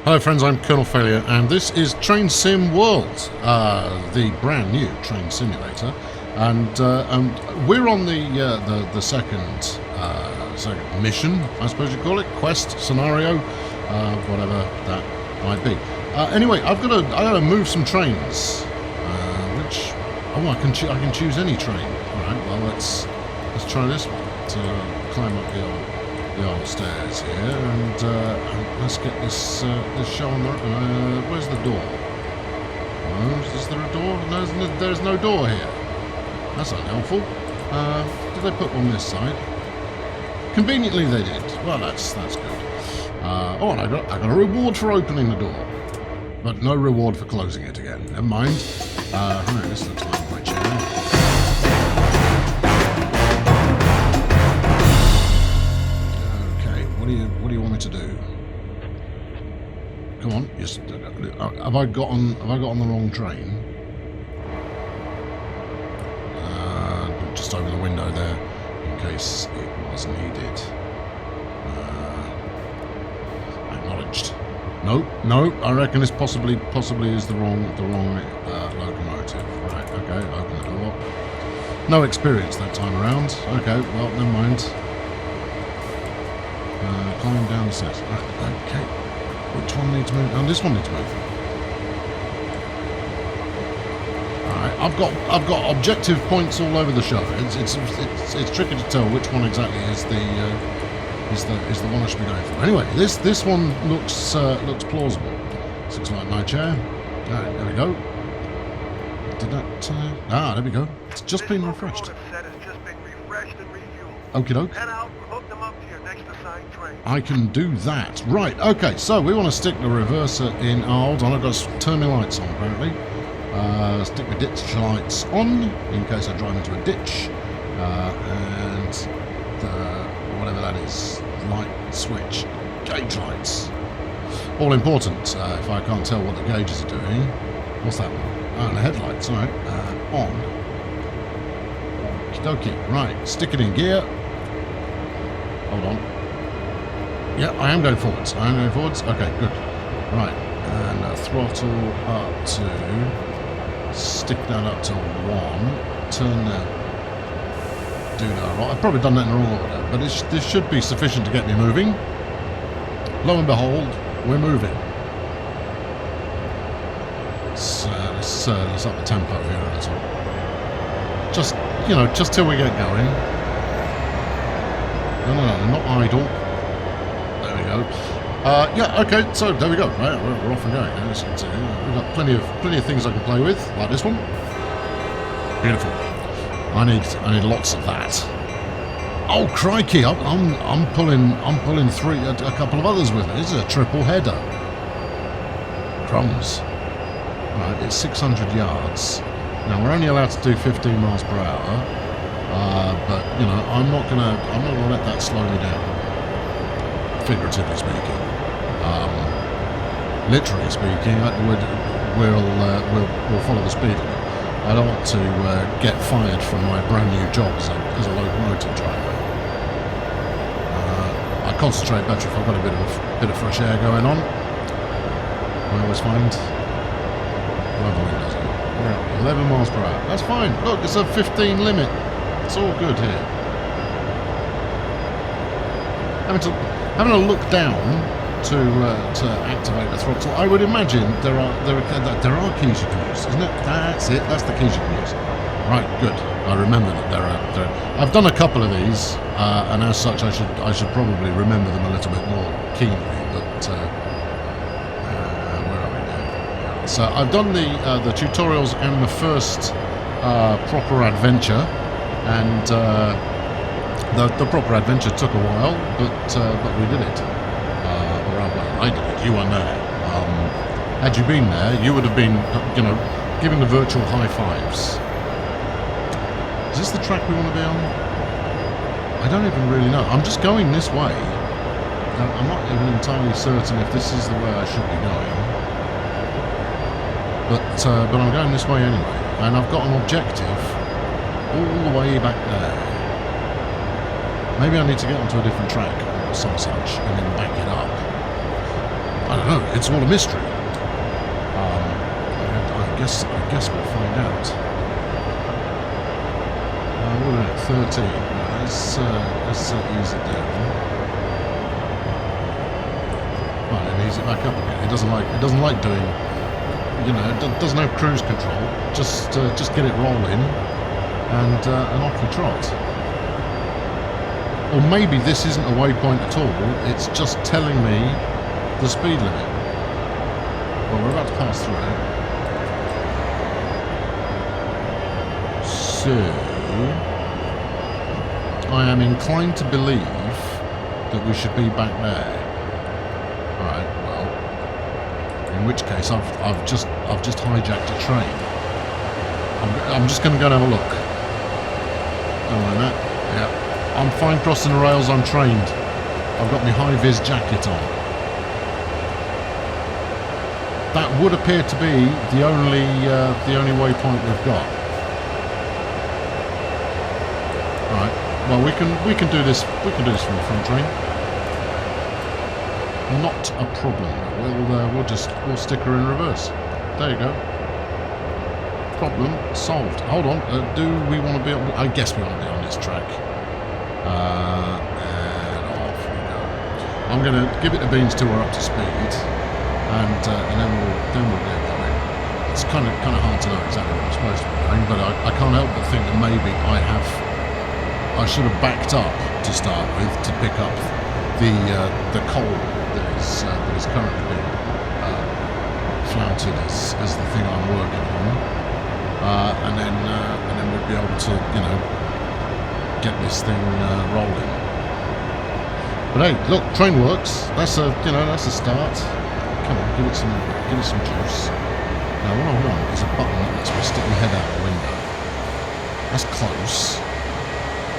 Hello friends, I'm Colonel Failure and this is Train Sim World, the brand new train simulator, and we're on the second mission, I suppose you call it, quest, scenario, whatever that might be. Anyway, I gotta move some trains, which I can choose any train. All right, well let's try this one to climb up the old stairs here, and let's get this show on the road. Where's the door? Oh, is there a door? No, there's no door here. That's unhelpful. Did they put one this side? Conveniently they did. Well, that's good. Oh, and I got a reward for opening the door, but no reward for closing it again. Never mind. Right, this looks like my chair. What do you want me to do? Come on, yes. Have I got on the wrong train? Just open the window there in case it was needed. Acknowledged. No. I reckon this possibly is the wrong locomotive. Right. Okay. Open the door. No experience that time around. Okay. Well, never mind. Climb down the stairs. Right, okay. Which one needs moving? Oh, this one needs moving. Alright, I've got objective points all over the show. It's tricky to tell which one exactly is the one I should be going for. Anyway, this one looks plausible. This looks like my chair. Alright, there we go. Did that there we go. It's just been refreshed. Okie doke. Head out and hook them up to your next assigned train. I can do that. Right, okay, so we want to stick the reverser in. Oh, hold on, I've got to turn my lights on apparently. Stick my ditch lights on in case I drive into a ditch. And the whatever that is, light switch, gauge lights. All important if I can't tell what the gauges are doing. What's that one? Oh, and the headlights, alright. On. Okie dokie. Right, stick it in gear. Hold on. Yeah, I am going forwards. Okay, good. Right, and throttle up to... Stick that up to 1. Turn that... Do that right. I've probably done that in the wrong order, but this should be sufficient to get me moving. Lo and behold, we're moving. Let's up the tempo here a little. Just till we get going. No, not idle. There we go. Yeah, okay, so there we go. Right, we're off and going. As you can see, we've got plenty of things I can play with, like this one. Beautiful. I need lots of that. Oh crikey! I'm pulling a couple of others with me. This is a triple header. Crumbs. Right, it's 600 yards. Now we're only allowed to do 15 miles per hour. But I'm not gonna let that slow me down. Figuratively speaking, literally speaking, we'll follow the speed limit. I don't want to get fired from my brand new job as a locomotive driver. I concentrate better if I've got a bit of fresh air going on. I always find. We're at 11 miles per hour. That's fine. Look, it's a 15 limit. It's all good here. Having a look down to activate the throttle, I would imagine there are keys you can use, isn't it? That's it. That's the keys you can use. Right, good. I remember that there are. I've done a couple of these, and as such, I should probably remember them a little bit more keenly. But where are we now? So I've done the tutorials and the first proper adventure. And the proper adventure took a while, but we did it. Well, I did it. You weren't there. Had you been there, you would have been, giving the virtual high fives. Is this the track we want to be on? I don't even really know. I'm just going this way. I'm not even entirely certain if this is the way I should be going. But I'm going this way anyway, and I've got an objective. All the way back there. Maybe I need to get onto a different track or some such and then back it up. I don't know. It's all a mystery. I guess we'll find out. What are we at? 13. Let's ease it down. Right, and ease it back up again. It doesn't like doing. You know, it doesn't have cruise control. Just get it rolling, and off you trot. Or maybe this isn't a waypoint at all. It's just telling me the speed limit. Well, we're about to pass through it. So, I am inclined to believe that we should be back there. Alright, well, in which case I've just hijacked a train. I'm just going to go and have a look. Don't mind that. Yeah, I'm fine crossing the rails. I'm trained. I've got my high-vis jacket on. That would appear to be the only waypoint we've got. Right. Well, we can do this. We can do this from the front train. Not a problem. We'll stick her in reverse. There you go. Problem solved. Hold on. Do we want to be on? I guess we want to be on this track. And off we go. I'm going to give it the beans till we're up to speed. And then we'll get going. It's kind of hard to know exactly what I'm supposed to be doing, but I can't help but think that maybe I should have backed up to start with to pick up the coal that is currently being flouted as the thing I'm working on, and then we'd be able to get this thing rolling. But hey, look, train works. That's a start. Come on, give it some juice. Now what I want is a button that lets me stick my head out the window. That's close.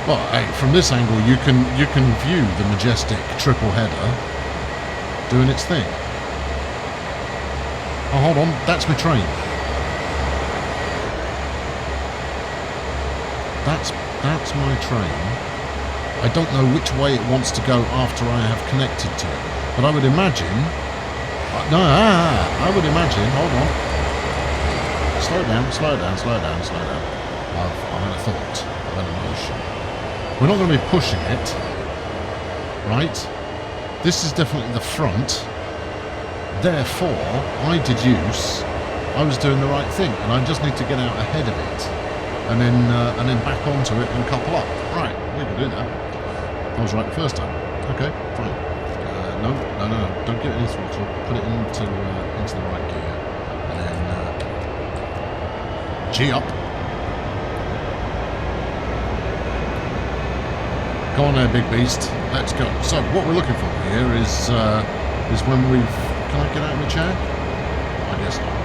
But hey, from this angle you can view the majestic triple header doing its thing. Oh, hold on, that's my train. That's my train. I don't know which way it wants to go after I have connected to it, but I would imagine. No, I would imagine. Hold on. Slow down. I've had a thought. I've had a notion. We're not going to be pushing it, right? This is definitely the front. Therefore, I deduce I was doing the right thing, and I just need to get out ahead of it, and then back onto it and couple up. Right, we can do that. I was right the first time. Okay, fine. No, don't get any throttle. Put it into the right gear, and then G up. Go on there, big beast. Let's go. So what we're looking for here is when we've. Can I get out of my chair? I guess not.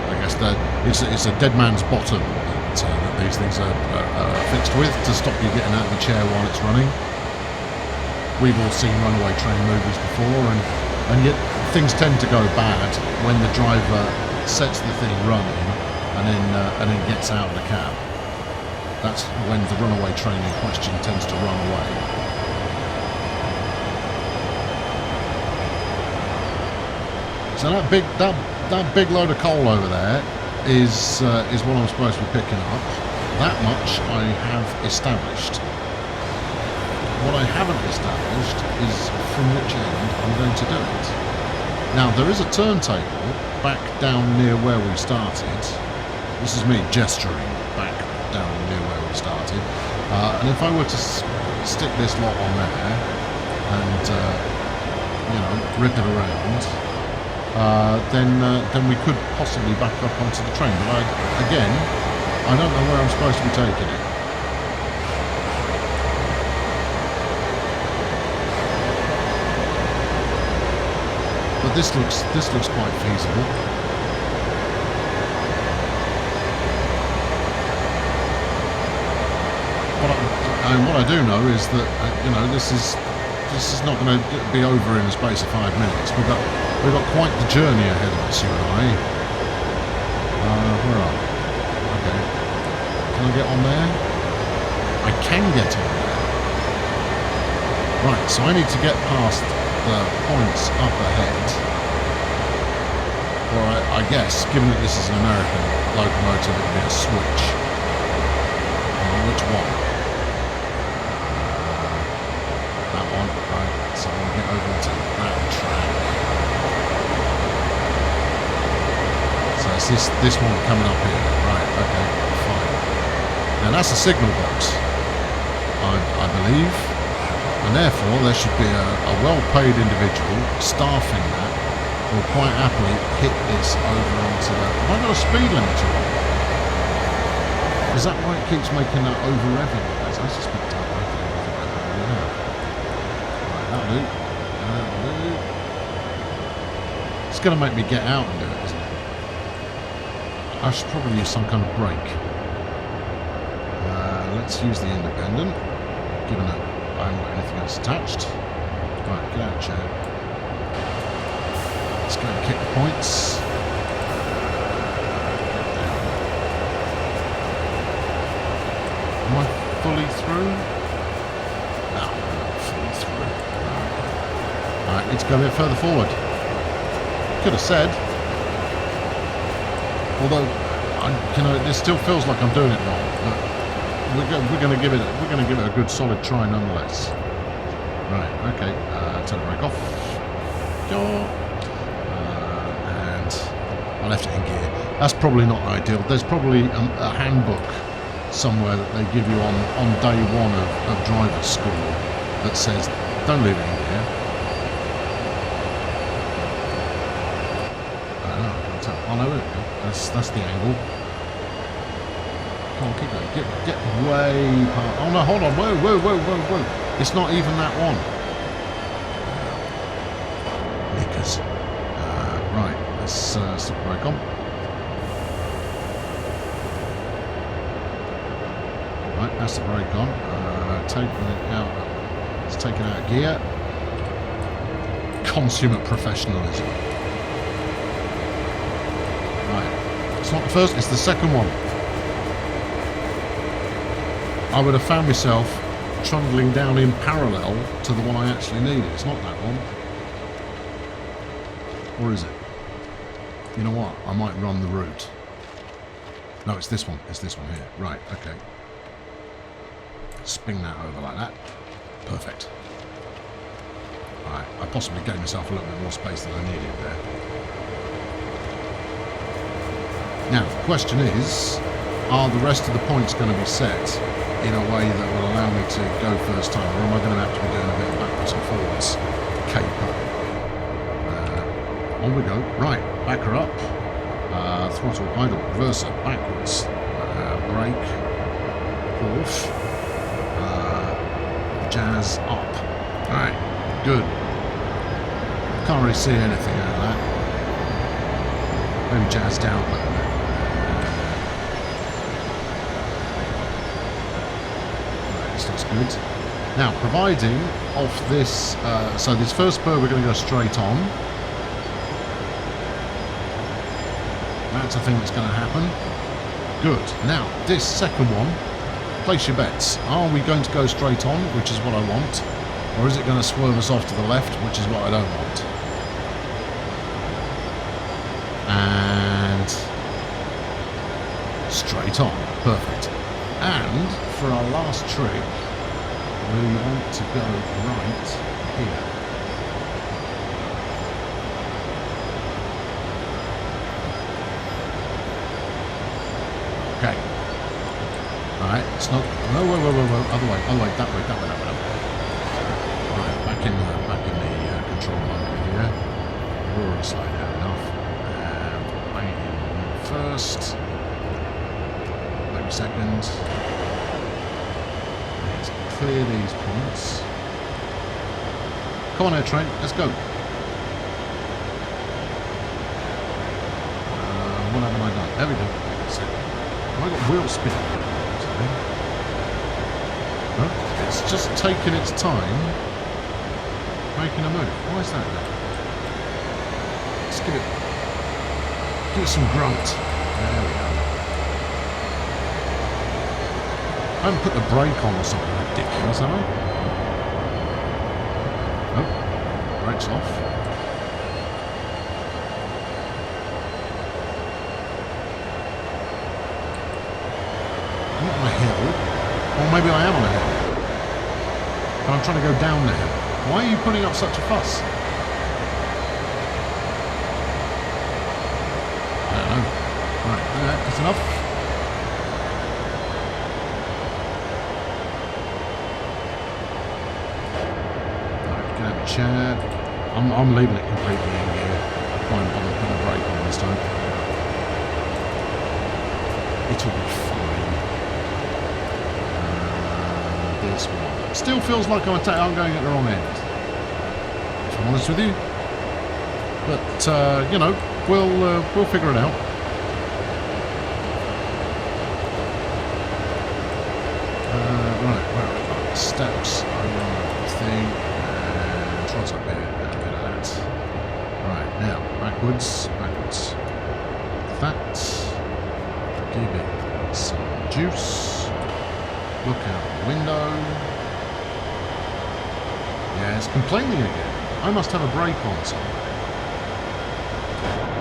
I guess that it's a dead man's bottom that these things are fixed with to stop you getting out of the chair while it's running. We've all seen runaway train movies before, and yet things tend to go bad when the driver sets the thing running and then gets out of the cab. That's when the runaway train in question tends to run away. So that big load of coal over there is what I'm supposed to be picking up. That much I have established. What I haven't established is from which end I'm going to do it. Now there is a turntable back down near where we started. This is me gesturing back down near where we started. And if I were to stick this lot on there and rip it around, then we could possibly back up onto the train. But I don't know where I'm supposed to be taking it. But this looks quite feasible. What I do know is that this is not going to be over in the space of 5 minutes. We've got quite the journey ahead of us, you and I. Where are we? Okay. Can I get on there? I can get on there. Right, so I need to get past the points up ahead. Or I guess, given that this is an American locomotive, it would be a switch. Which one? That one, right. So I'm going to get over to that track. So it's this one coming up here. Right, okay, fine. Now that's a signal box, I believe. And therefore there should be a well-paid individual staffing that will quite happily hit this over onto the... Have I got a speed limiter on? Is that why it keeps making that over-revving? I suspect I'm making it over-revving. Yeah. Right, that'll do. That'll do. It's going to make me get out and do it, isn't it? I should probably use some kind of brake. Let's use the independent, given that I haven't got anything else attached. Right, get out of chair. Let's go and kick the points. Am I fully through? No, I'm not fully through. Alright, need to go a bit further forward. Could have said. Although, this still feels like I'm doing it wrong. But we're going to give it a good solid try nonetheless. Right, okay. Turn the brake off. And I left it in gear. That's probably not ideal. There's probably a handbook somewhere that they give you on day one of driver's school that says don't leave it in gear. Oh no, that's the angle. Come on, keep going. Get way past. Oh no, hold on. Whoa. It's not even that one. Knickers. Right, let's stick the brake on. Right, that's the brake on. Taking it out. It's taken out of gear. Consummate professionalism. Right. It's not the first, it's the second one. I would have found myself trundling down in parallel to the one I actually needed. It's not that one. Or is it? You know what? I might run the route. No, it's this one. It's this one here. Right, okay. Spin that over like that. Perfect. Alright, I possibly gave myself a little bit more space than I needed there. Now, the question is, are the rest of the points going to be set in a way that will allow me to go first time, or am I going to have to be doing a bit of backwards and forwards caper? On we go. Right, back her up. Throttle idle, reverser, backwards, brake, off, jazz up. Alright, good. Can't really see anything out of that. Maybe jazz down a little bit. Right, this looks good. Now, providing off this, so this first spur we're going to go straight on. That's a thing that's going to happen. Good. Now, this second one, place your bets. Are we going to go straight on, which is what I want, or is it going to swerve us off to the left, which is what I don't want? And straight on. Perfect. And for our last trick, we want to go right here. Okay. Alright, it's not... Whoa, other way, that way. Right, back in the control bunker here. We're already slowed down enough. Bang in first. Maybe second. Let's clear these points. Come on, air train, let's go. What haven't I done? There we go. Have I got wheel spin? No? It's just taking its time making a move. Why is that then? Let's give it some grunt. There we go. I haven't put the brake on or something ridiculous, have I? Nope. brakes off. I'm not on a hill. Or maybe I am on a hill. But I'm trying to go down the hill. Why are you putting up such a fuss? I don't know. Right, that's enough. Right, get out of the chair. I'm leaving it completely in gear. I won't bother putting a brake on this time. It'll be fine. This one. Still feels like I'm going at the wrong end. If I'm honest with you. But, you know, we'll figure it out. Right, where are we got? Steps, thing, and what's up here? A bit of that. Right, now, backwards. That. Give it some juice. Look out the window. Yeah, it's complaining again. I must have a brake on somewhere.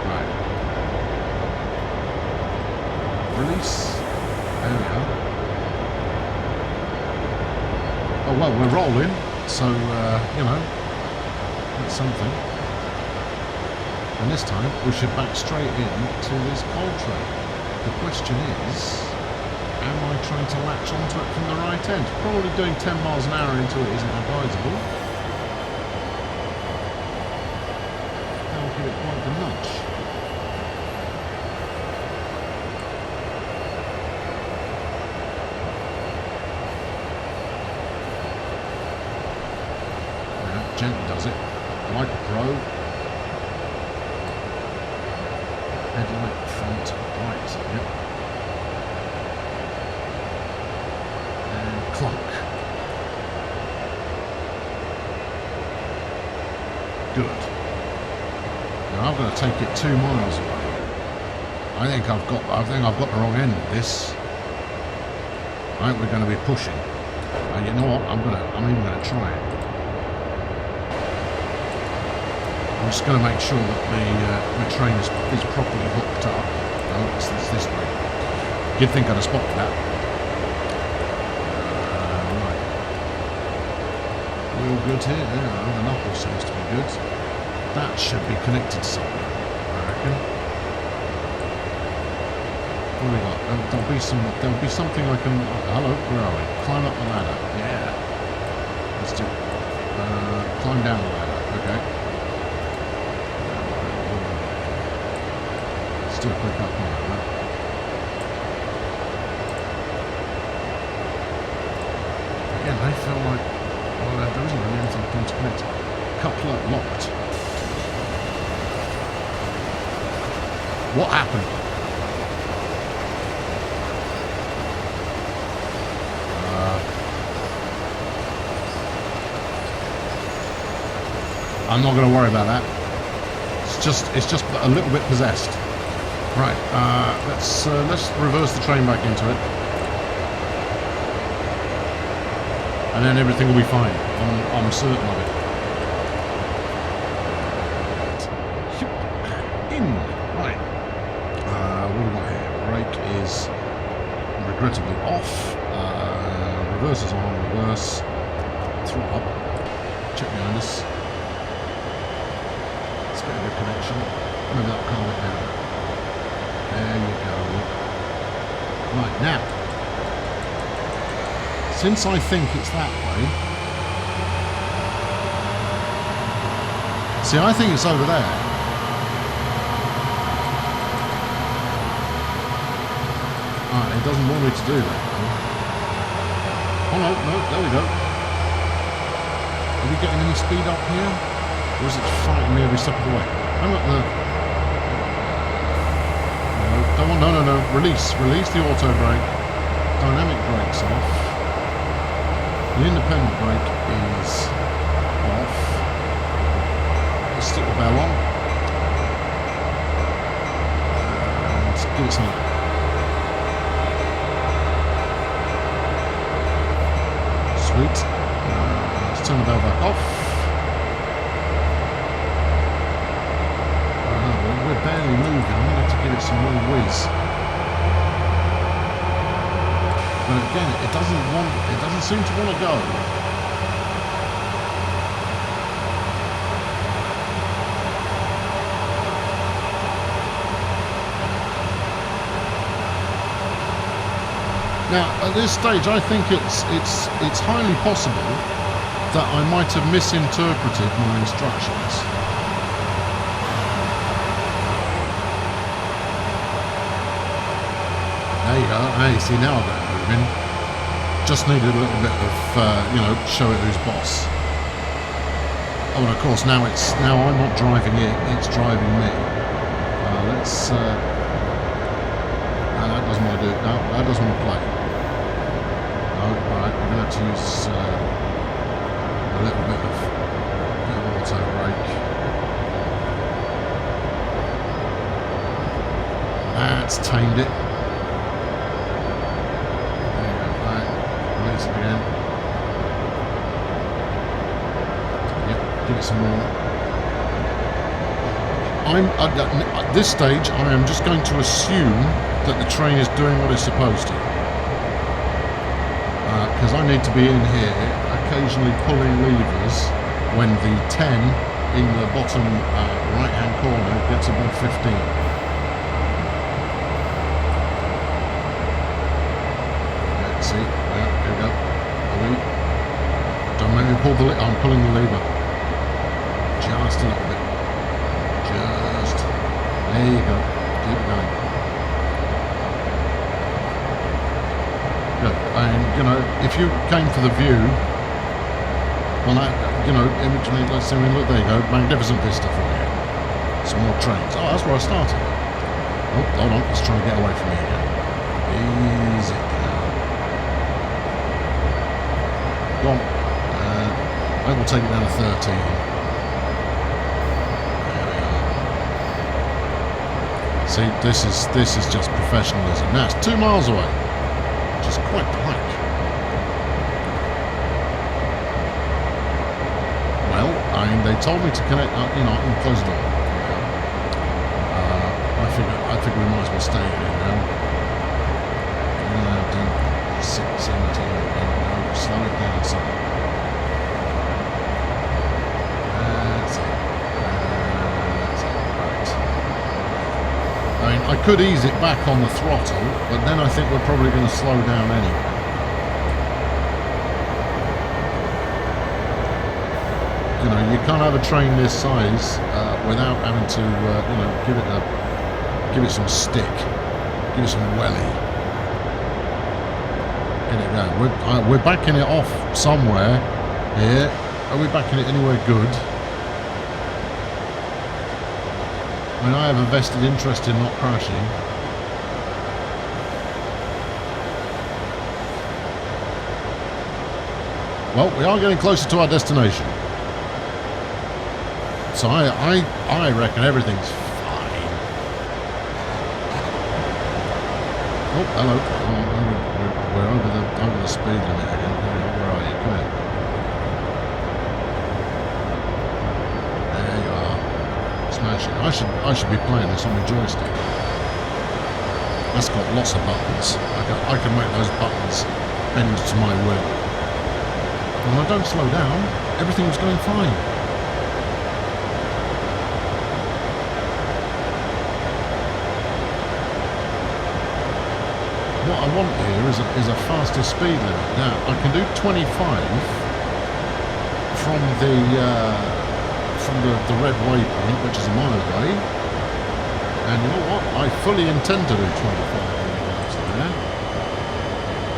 Right. Release. There we are. Oh well, we're rolling, so you know, that's something. And this time we should back straight in to this coal train. The question is, am I trying to latch onto it from the right end? Probably doing 10 miles an hour into it isn't advisable. That'll give it quite the nudge. Yeah, gently does it, like a pro. Headlight front right, yep. And clunk. Good. Now I've got to take it 2 miles away. I think I've got the wrong end of this. I think we're going to be pushing. And you know what? I'm even going to try it. I'm just going to make sure that my train is properly hooked up. Oh, it's this way. You'd think I'd have spotted that. Right. We're all good here. Yeah, the knuckle seems to be good. That should be connected to something, I reckon. What do we got? There'll be something I can. Hello, where are we? Climb up the ladder. Yeah. Let's do. Climb down the ladder. Okay. Do a quick up on that. Again, I feel like there isn't really anything for them to connect. Coupler locked. What happened? I'm not going to worry about that. It's just a little bit possessed. Right, let's reverse the train back into it, and then everything will be fine. I'm certain of it. In right. What do we got here? Brake is regrettably off. Reverse is on. Reverse. Throttle up. Check behind us. Let's get a good connection. Maybe that'll calm it down. There you go. Right, now, since I think it's that way, see, I think it's over there. Alright, it doesn't want me to do that. Oh no, there we go. Are we getting any speed up here? Or is it fighting me every step of the way? I'm at the... No. Release the auto brake. Dynamic brake's off. The independent brake is off. Let's stick the bell on. And give it some. Sweet. Let's turn the bell back off. is. But again, it doesn't seem to want to go. Now, at this stage, I think it's highly possible that I might have misinterpreted my instructions. There you go. Hey, see, now I've got it moving. Just needed a little bit of, show it who's boss. Oh, and of course, now I'm not driving it; it's driving me. Let's. No, that doesn't want to do it. No, that doesn't want to play. No, right, we're going to have to use a little bit of auto brake. That's tamed it. There you go, right, release it again. Yep, give it some more. At this stage, I am just going to assume that the train is doing what it's supposed to. Because I need to be in here occasionally pulling levers when the 10 in the bottom right hand corner gets above 15. Let's see, here we go. Don't make me pull the lever. I'm pulling the lever. Just a little bit. There you go. Keep it going. Good. And, if you came for the view, well, originally, let's see, look, there you go. Magnificent vista for you. Some more trains. Oh, that's where I started. Oh, hold on. Let's try and get away from me again. Easy down. Go on. I will take it down to 13. See, this is just professionalism. Now it's 2 miles away, which is quite tight. Well, they told me to connect. And close the door. I figure we might as well stay here now. 6, 17. No, slow it down some. That's it. I could ease it back on the throttle, but then I think we're probably going to slow down anyway. You can't have a train this size without having to, give it some stick, give it some welly. Get it going. We're backing it off somewhere here. Are we backing it anywhere good? I have a vested interest in not crashing. Well, we are getting closer to our destination. So I reckon everything's fine. Oh, hello. Oh, we're over the speed limit again. Where are you? Come here. There you are. Smashing. I should be playing this on my joystick. That's got lots of buttons. I can make those buttons bend to my will. When I don't slow down, everything's going fine. What I want here is a faster speed limit. Now I can do 25 from the red waypoint, which is a mile away. And you know what? I fully intend to do 25 miles there.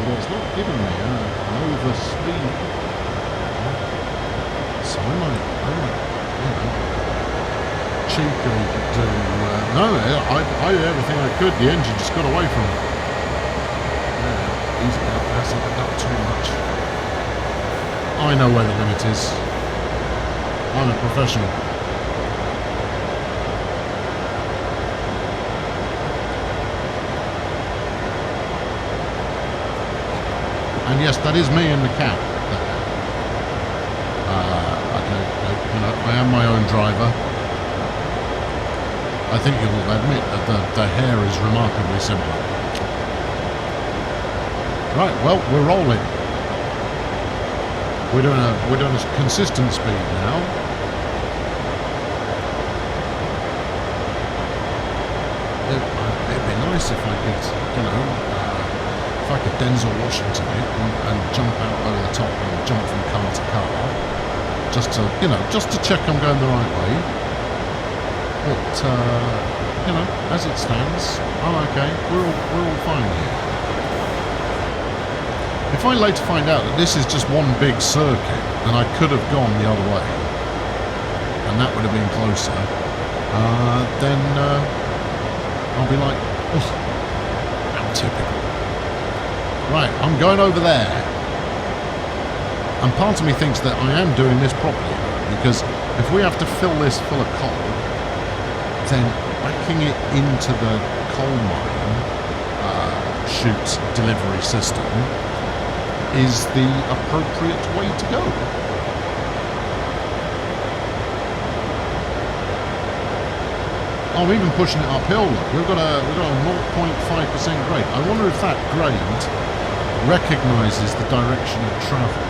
But it's not giving me an over speed. So I might cheekily do. No, I did everything I could. The engine just got away from it. Easy up, that's not too much. I know where the limit is. I'm a professional. And yes, that is me in the cab. I am my own driver. I think you'll admit that the hair is remarkably similar. Right, well, we're rolling. We're doing a consistent speed now. It'd be nice if I could, you know, if I could Denzel Washington it and jump out over the top and jump from car to car, just to, you know, just to check I'm going the right way. But you know, as it stands, I'm okay. We're all fine here. If I later find out that this is just one big circuit and I could have gone the other way, and that would have been closer, then I'll be like, oh, how typical. Right, I'm going over there. And part of me thinks that I am doing this properly, because if we have to fill this full of coal, then backing it into the coal mine chute delivery system is the appropriate way to go. I'm even pushing it uphill. Look, we've got a 0.5% grade. I wonder if that grade recognises the direction of travel,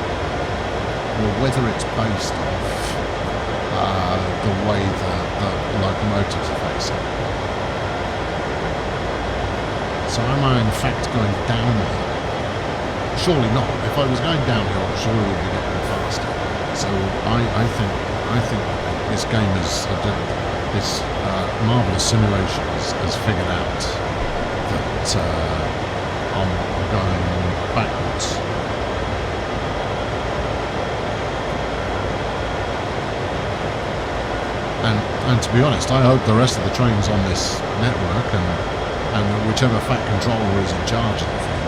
or whether it's based off the way the locomotives are facing. So am I in fact going downhill? Surely not. If I was going downhill, surely we'd be getting faster. So I think this game is this marvellous simulation has figured out that I'm going backwards. And to be honest, I hope the rest of the trains on this network and whichever Fat Controller is in charge of the thing,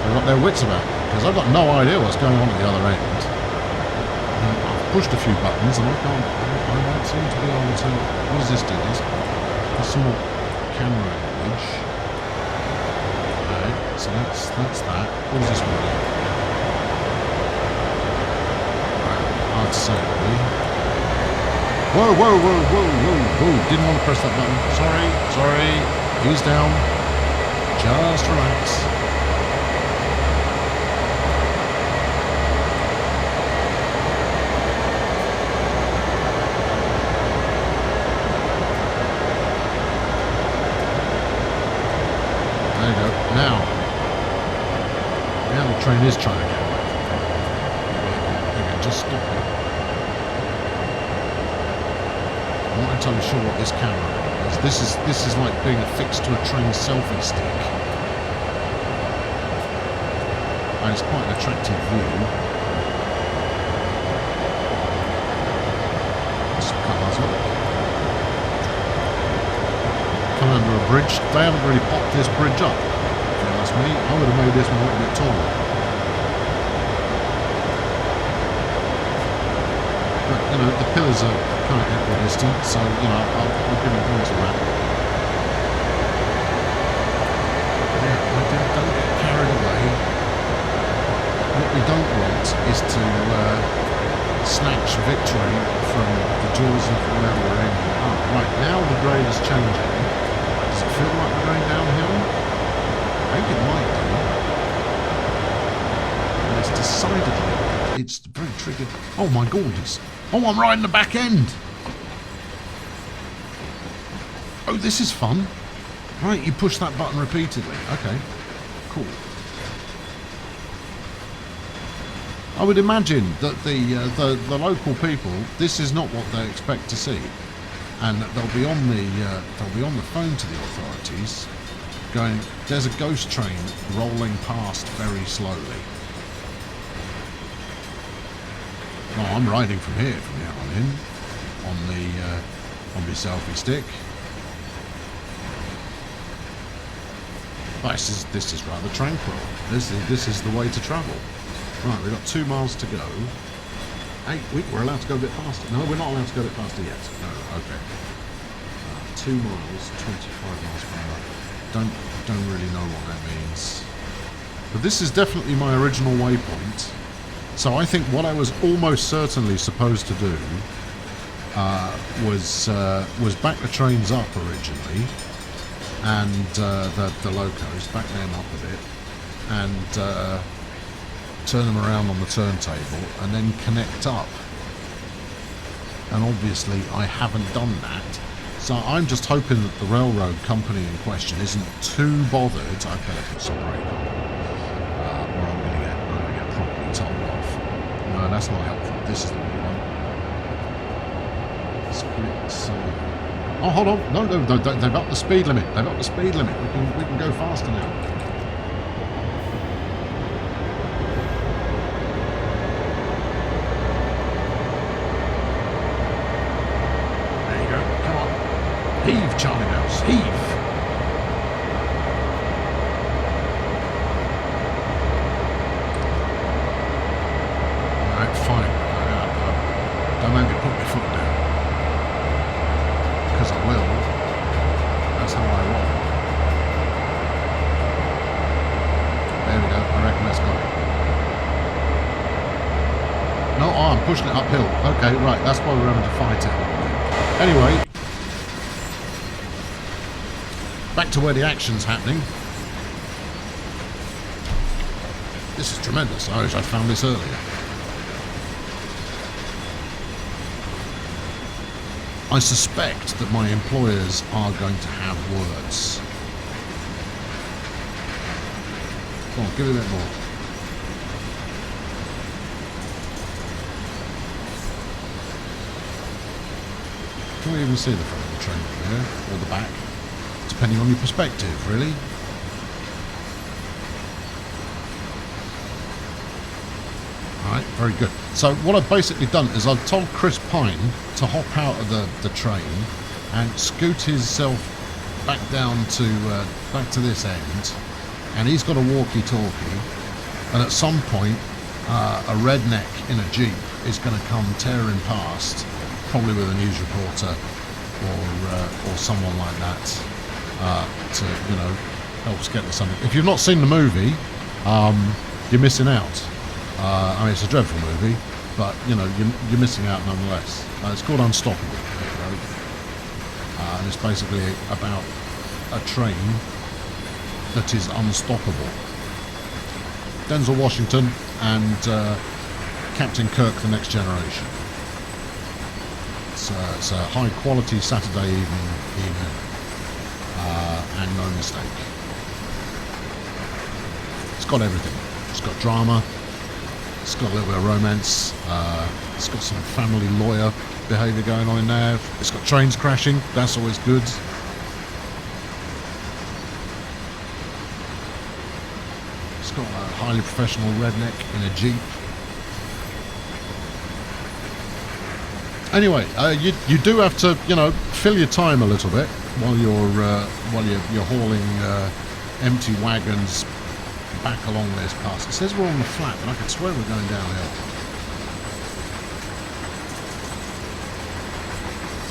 they've got their wits about it, because I've got no idea what's going on at the other end. I've pushed a few buttons and I don't seem to be able to. What does this do? There's some more camera image. Okay, so that's that. What does this one do? Right, hard to say really. Whoa, whoa, whoa, whoa, whoa, whoa. Didn't want to press that button. Sorry. Ease down. Just relax. There you go. Now the train is trying to get away from me. You can just stop it. I'm not entirely sure what this camera is. This is like being affixed to a train selfie stick. And it's quite an attractive view. Just cars up. Come under a bridge. They haven't really popped this bridge up. If you ask me, I would have made this one a little bit taller. But, you know, the pillars are kind of equidistant, so, you know, I'll give it points on that. Yeah, don't get carried away. What we don't want is to snatch victory from the jaws of wherever we're aiming at. Right, now the grade is changing. Does it feel like we're going downhill? I think it might do. And it's decidedly, it's very tricky. Oh my goodness. Oh, I'm riding the back end. Oh, this is fun. Right, you push that button repeatedly. Okay, cool. I would imagine that the local people, this is not what they expect to see, and they'll be on the phone to the authorities, going, "There's a ghost train rolling past very slowly." Oh, I'm riding from here from now on in, on the selfie stick. Oh, this is rather tranquil. This is the way to travel. Right, we've got 2 miles to go. Hey, we're allowed to go a bit faster. No, we're not allowed to go a bit faster yet. No, okay. 2 miles, 25 miles per hour. Don't really know what that means. But this is definitely my original waypoint. So I think what I was almost certainly supposed to do was back the trains up originally, and the locos, back them up a bit, and turn them around on the turntable, and then connect up. And obviously I haven't done that, so I'm just hoping that the railroad company in question isn't too bothered. I better put some brake on, or I'm going to get properly told off. No, that's not helpful. This is the new one. Oh, hold on. No, they've upped the speed limit. They've upped the speed limit. We can go faster now. Heave, Charlie Mouse, heave! Alright, fine. Don't make me put my foot down. Because I will. That's how I roll. There we go, I reckon that's got it. No, oh, I'm pushing it uphill. Okay, right, that's why we're having to fight it. Anyway. Back to where the action's happening. This is tremendous. I wish I'd found this earlier. I suspect that my employers are going to have words. Come on, give it a bit more. Can we even see the front of the train from here? Or the back? Depending on your perspective, really. Alright, very good. So what I've basically done is I've told Chris Pine to hop out of the train and scoot himself back down to this end, and he's got a walkie-talkie, and at some point a redneck in a Jeep is going to come tearing past, probably with a news reporter or someone like that. To, you know, help us get to something. If you've not seen the movie, you're missing out. I mean, it's a dreadful movie, but, you know, you're missing out nonetheless. It's called Unstoppable, and it's basically about a train that is unstoppable. Denzel Washington and Captain Kirk, The Next Generation. It's a high-quality Saturday evening. And no mistake. It's got everything. It's got drama. It's got a little bit of romance. It's got some family lawyer behaviour going on in there. It's got trains crashing. That's always good. It's got a highly professional redneck in a Jeep. Anyway, you do have to, you know, fill your time a little bit while you're hauling empty wagons back along this pass. It says we're on the flat, but I could swear we're going downhill.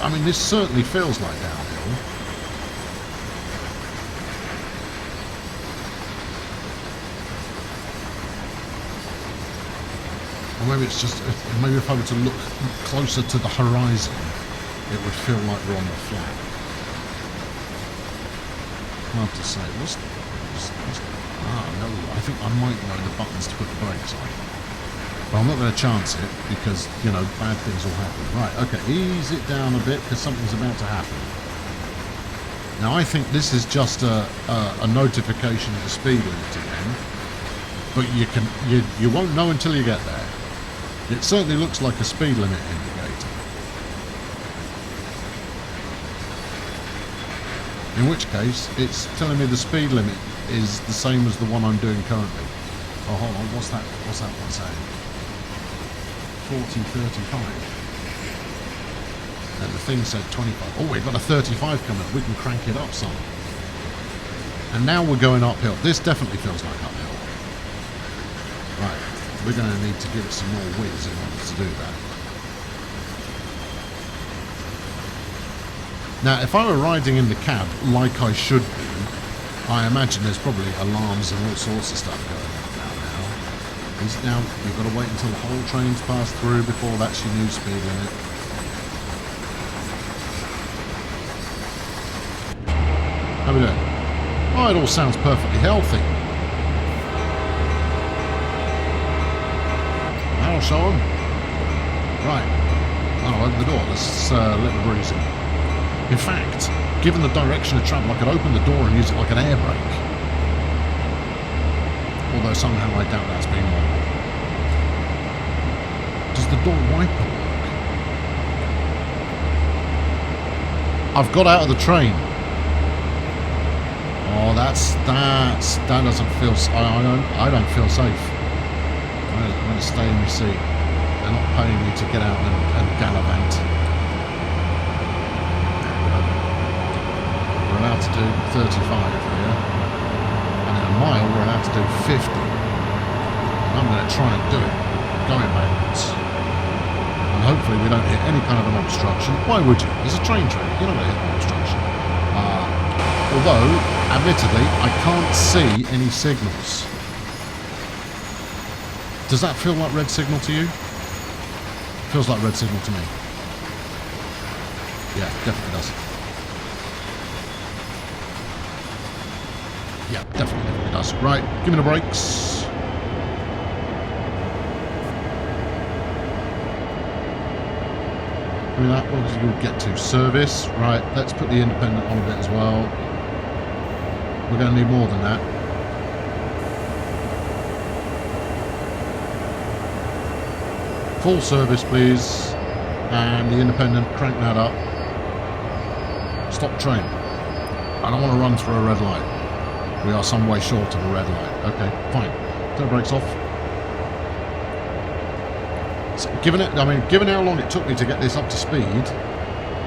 I mean, this certainly feels like downhill. Or maybe it's just, maybe if I were to look closer to the horizon, it would feel like we're on the flat. Hard to say. No, I think I might know the buttons to put the brakes on. But I'm not going to chance it because, you know, bad things will happen. Right, okay, ease it down a bit because something's about to happen. Now, I think this is just a notification of the speed limit again. But you won't know until you get there. It certainly looks like a speed limit indicator. In which case, it's telling me the speed limit is the same as the one I'm doing currently. Oh, hold on, what's that one saying? 40, 35. And the thing said 25. Oh, we've got a 35 coming up. We can crank it up some. And now we're going uphill. This definitely feels like uphill. Right, we're going to need to give it some more whiz in order to do that. Now, if I were riding in the cab like I should be, I imagine there's probably alarms and all sorts of stuff going on now. You've got to wait until the whole train's passed through before that's your new speed limit. How we doing? Oh, it all sounds perfectly healthy. That'll show them. Right. I'll open the door. Let's let the breeze in. In fact, given the direction of travel, I could open the door and use it like an air brake. Although somehow I doubt that's being wrong. Does the door wiper work? I've got out of the train. Oh, that doesn't feel. I don't feel safe. I'm going to stay in my seat. They're not paying me to get out and gallivant. We're allowed to do 35 here, and in a mile we're allowed to do 50. I'm going to try and do it going backwards. And hopefully we don't hit any kind of an obstruction. Why would you? There's a train track. You're not going to hit an obstruction. Although, admittedly, I can't see any signals. Does that feel like red signal to you? Feels like red signal to me. Yeah, definitely does. Yeah, definitely does. Right, give me the brakes. Give me that. What did you get to? Service. Right, let's put the independent on a bit as well. We're going to need more than that. Full service, please. And the independent, crank that up. Stop train. I don't want to run through a red light. We are some way short of a red light. Okay, fine. Turn the brakes off. So, given how long it took me to get this up to speed,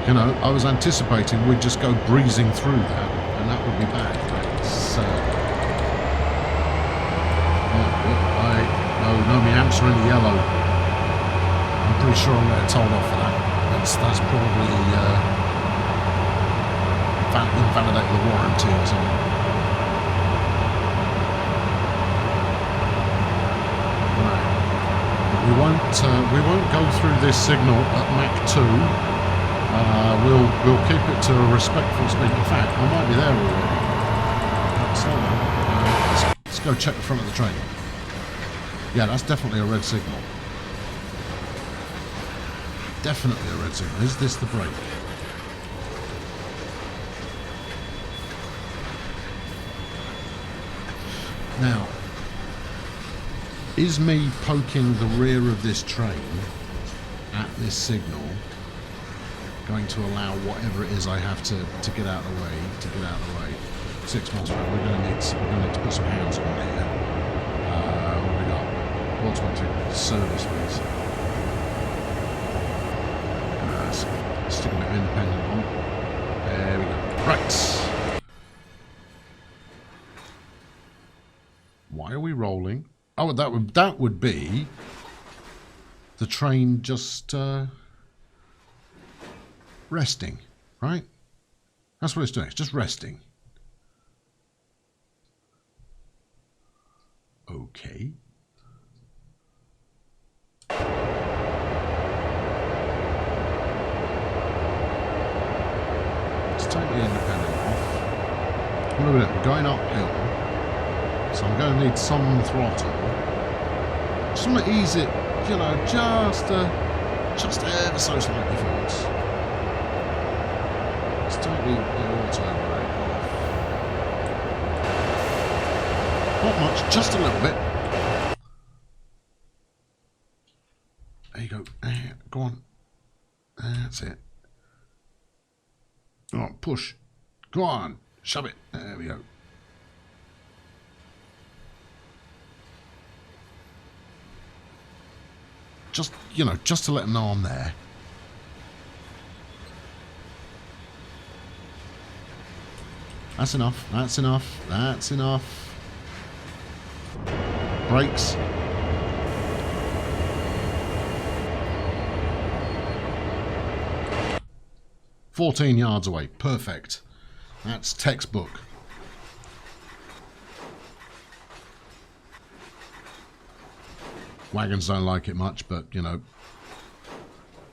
you know, I was anticipating we'd just go breezing through that, and that would be bad. No, my amps are in the yellow. I'm pretty sure I'm getting told off for that. That's probably invalidate the warranty or something. Right. We won't go through this signal at Mach 2. We'll keep it to a respectful speed. In fact, I might be there already. Let's go check the front of the train. Yeah, that's definitely a red signal. Definitely a red signal. Is this the brake? Now, is me poking the rear of this train at this signal going to allow whatever it is I have to get out of the way, 6 miles per hour? We're going to need to put some hands on here. What have we got? 420 service, please. Stick a bit of independent on. There we go. Right. Why are we rolling? Oh, that would be the train just resting, right? That's what it's doing. It's just resting. Okay. Totally independent off. Look at it, we're going uphill, so I'm going to need some throttle. Just want to ease it, you know, just ever so slightly forwards. Let's totally auto brake off. Not much, just a little bit. There you go. Go on. That's it. Oh, push. Go on. Shove it. There we go. Just, you know, just to let them know I'm there. That's enough. That's enough. That's enough. Brakes. "14 yards away." Perfect. That's textbook. Wagons don't like it much, but, you know,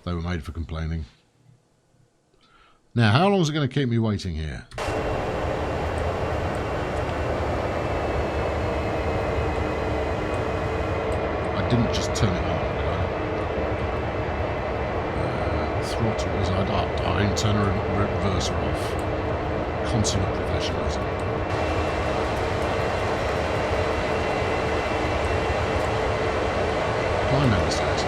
they were made for complaining. Now, how long is it going to keep me waiting here? didn't just turn it on, did I? Throttle was I didn't turn a reverser off. Consummate professionalism. Climb down the stairs.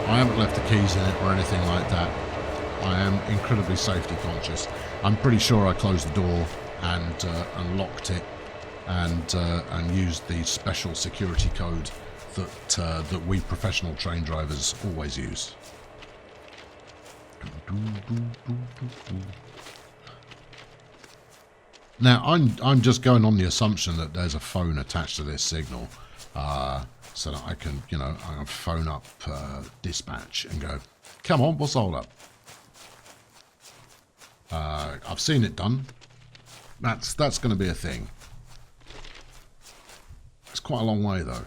I haven't left the keys in it or anything like that. I am incredibly safety conscious. I'm pretty sure I closed the door and locked it and used the special security code that we professional train drivers always use. Now I'm just going on the assumption that there's a phone attached to this signal, so that I can, I can phone up dispatch and go, come on, what's the hold up? I've seen it done. That's going to be a thing. It's quite a long way though.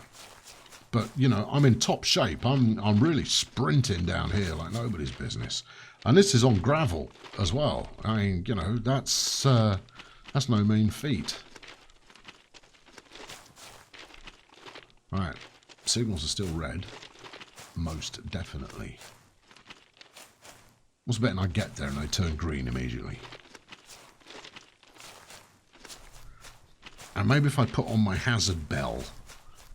But, I'm in top shape. I'm really sprinting down here like nobody's business. And this is on gravel as well. I mean, that's no mean feat. Right. Signals are still red. Most definitely. What's betting I get there and they turn green immediately? And maybe if I put on my hazard bell,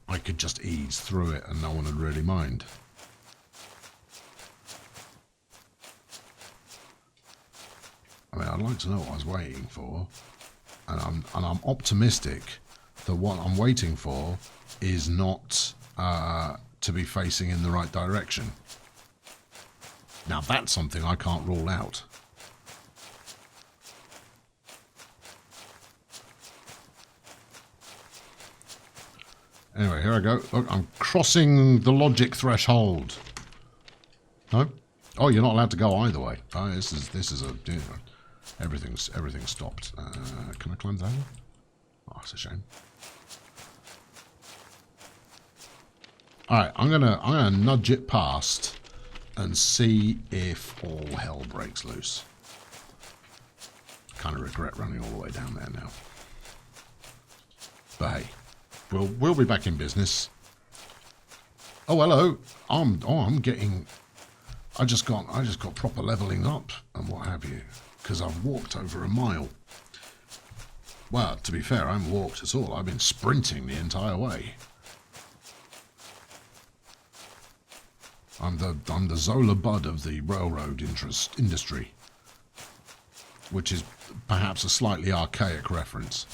I could just ease through it and no one would really mind. I mean, I'd like to know what I was waiting for. And I'm optimistic that what I'm waiting for is not to be facing in the right direction. Now that's something I can't rule out. Anyway, here I go. Look, I'm crossing the logic threshold. No? Oh, you're not allowed to go either way. Oh, this is a everything's stopped. Can I climb down? Oh, that's a shame. All right, I'm gonna nudge it past and see if all hell breaks loose. Kind of regret running all the way down there now. But hey. We'll be back in business. Oh, hello. I'm getting. I just got proper leveling up and what have you, because I've walked over a mile. Well, to be fair, I haven't walked at all. I've been sprinting the entire way. I'm the Zola Bud of the railroad industry, which is perhaps a slightly archaic reference.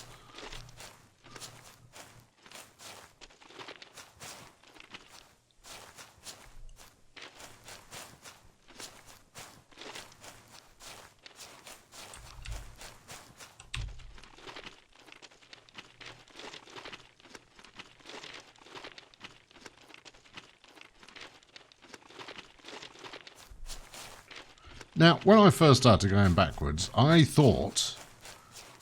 Now, when I first started going backwards, I thought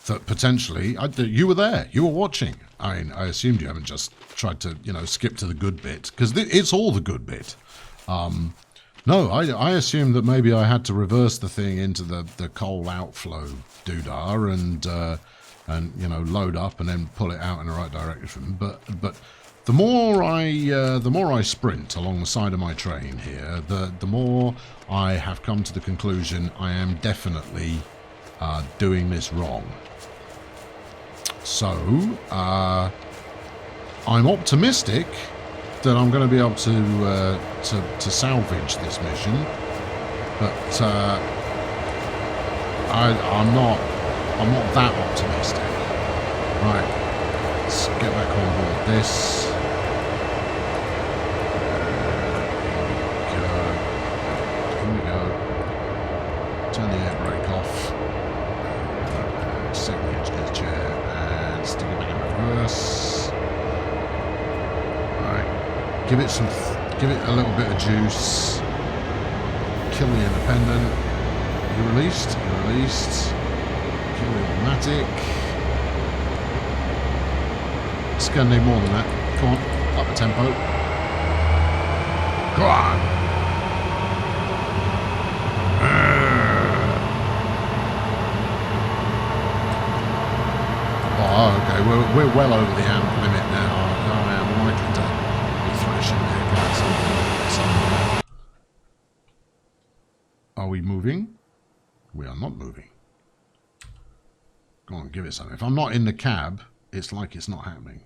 that potentially you were there, you were watching. I mean, I assumed you haven't just tried to, skip to the good bit, because it's all the good bit. No, I assumed that maybe I had to reverse the thing into the coal outflow doodah and load up and then pull it out in the right direction. But the more I sprint along the side of my train here, the more I have come to the conclusion I am definitely doing this wrong. So I'm optimistic that I'm going to be able to salvage this mission, but I'm not that optimistic. Right, let's get back on board this. Here we go. Turn the air brake off. Set the engineer's chair and stick it back in reverse. Right, give it a little bit of juice. Kill the independent. You released. Kill the automatic. It's going to need more than that. Come on, up the tempo. Come on. we're well over the amp limit now. I am likely to be thrashing the heck out somewhere. Are we moving? We are not moving. Go on, give it something. If I'm not in the cab, it's like it's not happening.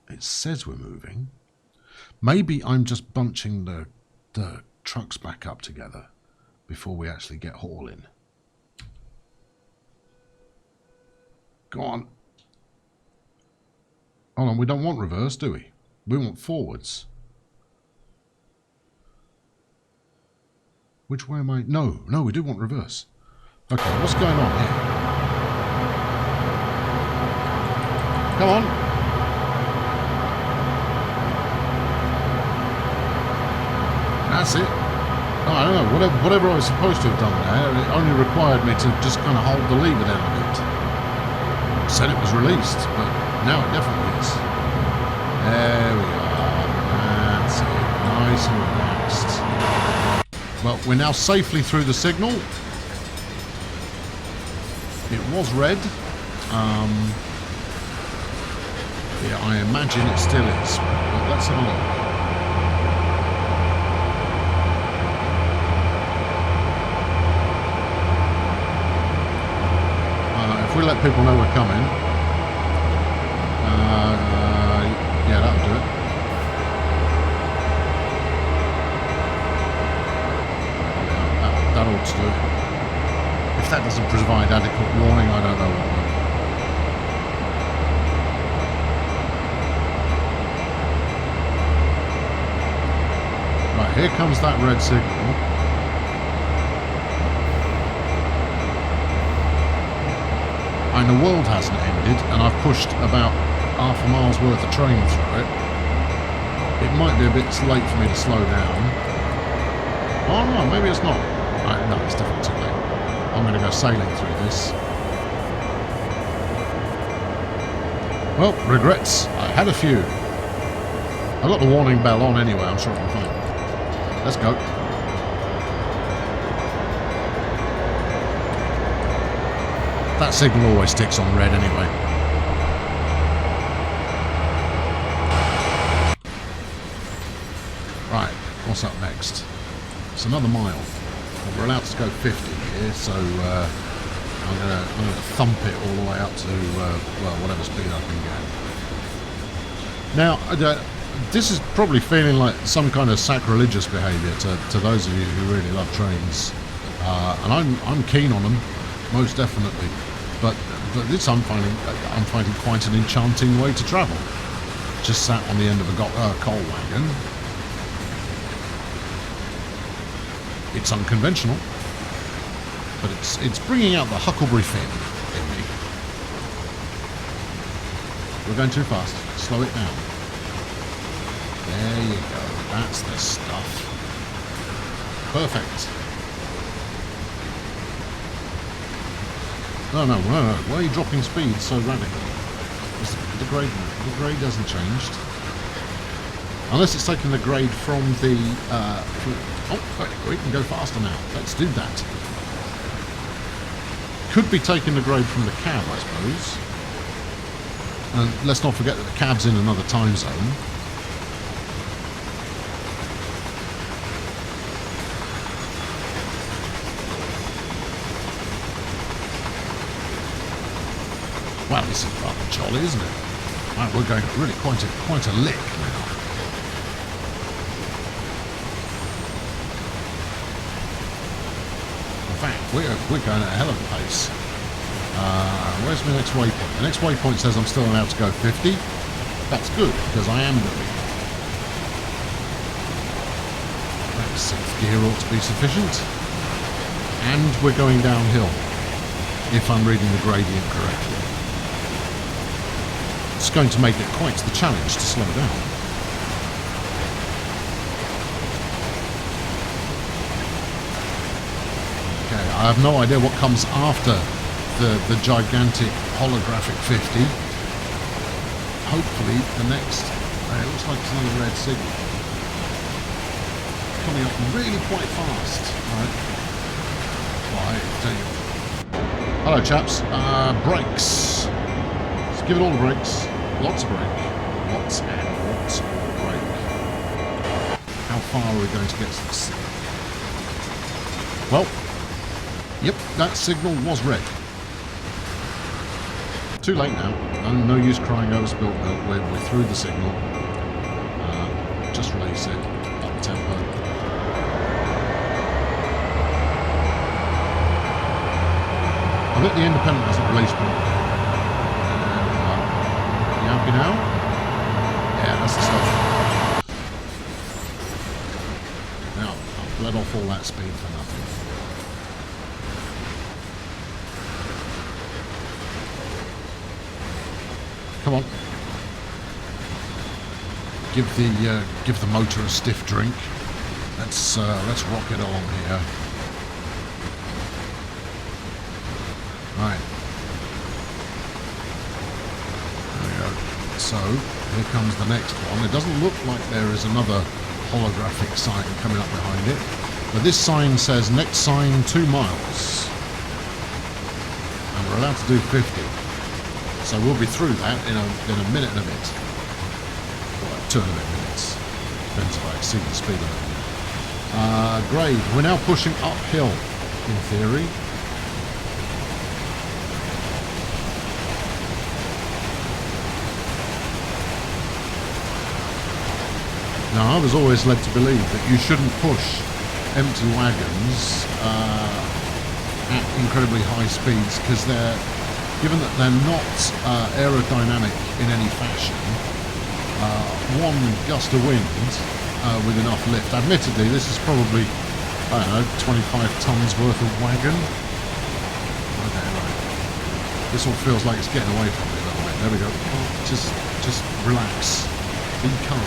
It says we're moving. Maybe I'm just bunching the trucks back up together before we actually get hauling. Go on. Hold on, we don't want reverse, do we? We want forwards. Which way am I? No, we do want reverse. Okay, what's going on here? Come on. That's it. Oh, I don't know. Whatever I was supposed to have done there, it only required me to just kind of hold the lever down a bit. It said it was released, but now it definitely is. There we are. That's it. Nice and relaxed. Well, we're now safely through the signal. It was red. Yeah, I imagine it still is. But let's have a look. If we let people know we're coming, yeah, that'll do it. That ought to do it. If that doesn't provide adequate warning, I don't know what will. Right, here comes that red signal. And the world hasn't ended, and I've pushed about half a mile's worth of train through it. It might be a bit late for me to slow down. Oh no, maybe it's not. No, it's definitely too late. I'm going to go sailing through this. Well, regrets. I had a few. I got the warning bell on anyway, I'm sure I'm fine. Let's go. That signal always sticks on red anyway. Right, what's up next? It's another mile. Well, we're allowed to go 50 here, so I'm gonna thump it all the way up to well, whatever speed I can get. Now, this is probably feeling like some kind of sacrilegious behaviour to those of you who really love trains, and I'm keen on them, most definitely. But this I'm finding quite an enchanting way to travel. Just sat on the end of a coal wagon. It's unconventional, but it's bringing out the Huckleberry Finn in me. We're going too fast. Slow it down. There you go. That's the stuff. Perfect. No. Why are you dropping speed so radically? The grade hasn't changed. Unless it's taking the grade from the... oh, we can go faster now. Let's do that. Could be taking the grade from the cab, I suppose. And let's not forget that the cab's in another time zone. Wow, this is rather jolly, isn't it? Wow, we're going really quite a lick now. In fact, we're going at a hell of a pace. Where's my next waypoint? The next waypoint says I'm still allowed to go 50. That's good, because I am going. That 6th gear ought to be sufficient. And we're going downhill, if I'm reading the gradient correctly. It's going to make it quite the challenge to slow down. Okay, I have no idea what comes after the gigantic holographic 50. Hopefully the next... it looks like it's another red signal. Coming up really quite fast. Right. Hello, chaps. Brakes. Let's give it all the brakes. Lots of brake. Lots and lots of brake. How far are we going to get to this? Well, yep, that signal was red. Too late now. No use crying over spilt milk. We're through the signal. Just release it. Up tempo. I bet the independent hasn't released one. You happy now? Yeah, that's the stuff. Now, I've bled off all that speed for nothing. Come on. Give the motor a stiff drink. Let's rock it along here. Right. There we go. So, here comes the next one. It doesn't look like there is another holographic sign coming up behind it. But this sign says next sign 2 miles. And we're allowed to do 50. So we'll be through that in a minute and a bit. Or 2 and a bit minutes. Depends if I exceed the speed limit. Grade. We're now pushing uphill, in theory. Now, I was always led to believe that you shouldn't push empty wagons at incredibly high speeds because they're, given that they're not aerodynamic in any fashion, one gust of wind with enough lift. Admittedly, this is probably, I don't know, 25 tons worth of wagon. Okay, right. This all feels like it's getting away from me a little bit. There we go. Just relax. Be calm.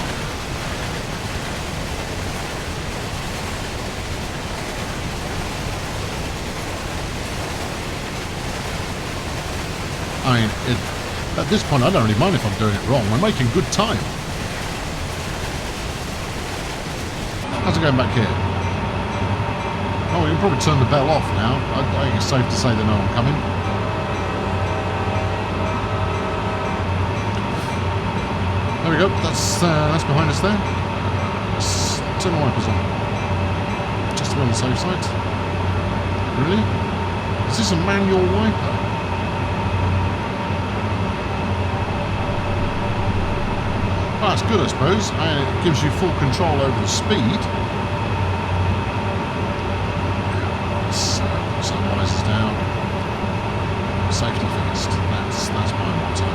I mean, at this point, I don't really mind if I'm doing it wrong. We're making good time. How's it going back here? Oh, we can probably turn the bell off now. I think it's safe to say they know I'm coming. There we go. That's behind us there. Let's turn the wipers on. Just to be on the safe side. Really? Is this a manual wiper? Well, that's good, I suppose. It gives you full control over the speed. Sun rises down. Safety first. That's my motto.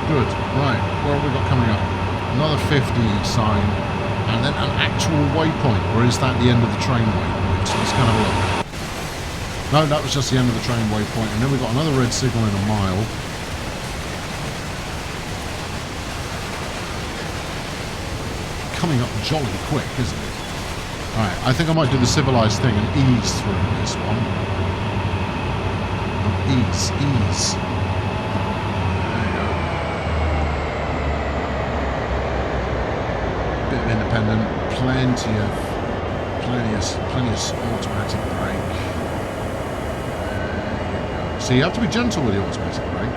Good. Right. What have we got coming up? Another 50 sign, and then an actual waypoint. Or is that the end of the train waypoint? So let's kind of look. No, that was just the end of the train waypoint, and then we've got another red signal in a mile. Coming up jolly quick, isn't it? Alright, I think I might do the civilized thing and ease through this one. Ease. There you go. Bit of independent, plenty of automatic brake. So you have to be gentle with the automatic brake,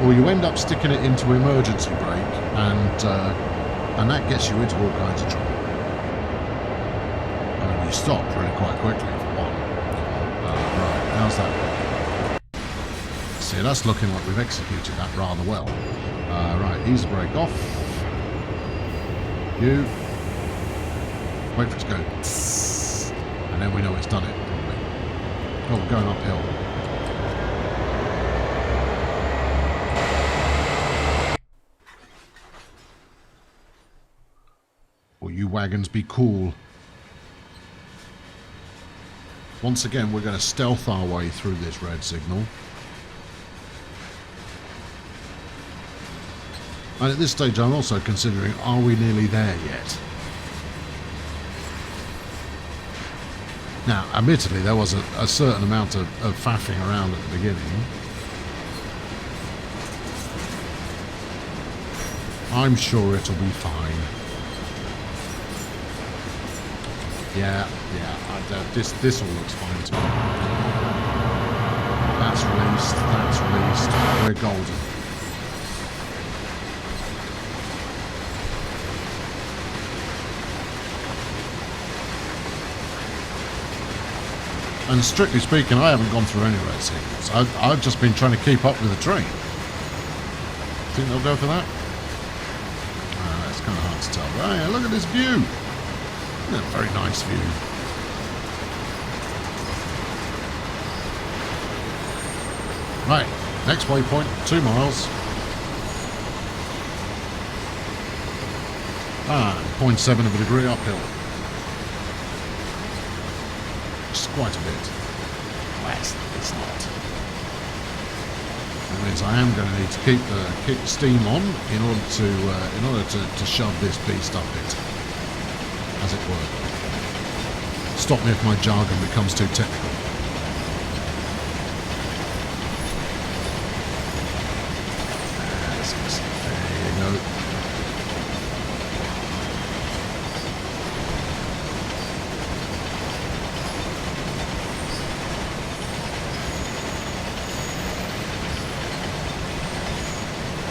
or you end up sticking it into emergency brake, and that gets you into all kinds of trouble. I mean, you stop really quite quickly for one. Right, how's that? See, that's looking like we've executed that rather well. Right, ease the brake off. You wait for it to go, and then we know it's done it. Probably. Oh, we're going uphill. You wagons, be cool. Once again, we're going to stealth our way through this red signal. And at this stage, I'm also considering, are we nearly there yet? Now, admittedly, there was a certain amount of faffing around at the beginning. I'm sure it'll be fine. Yeah. This all looks fine to me. That's released. That's released. We're golden. And strictly speaking, I haven't gone through any red signals. I've just been trying to keep up with the train. Think they'll go for that? It's kind of hard to tell. But hey, look at this view. Isn't it a very nice view? Right, next waypoint, 2 miles. 0.7 of a degree uphill. Just quite a bit. Well, it's not. That means I am going to need to keep the steam on in order to shove this beast up it, as it were. Stop me if my jargon becomes too technical. There you go.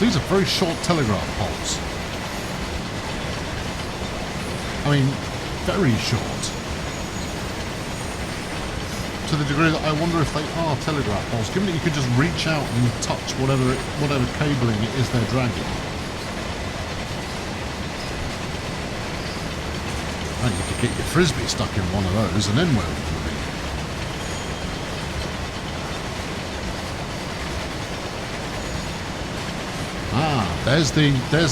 These are very short telegraph poles. I mean, very short. To the degree that I wonder if they are telegraph poles, given that you could just reach out and touch whatever cabling it is they're dragging. And you could get your frisbee stuck in one of those, and then where would you be? There's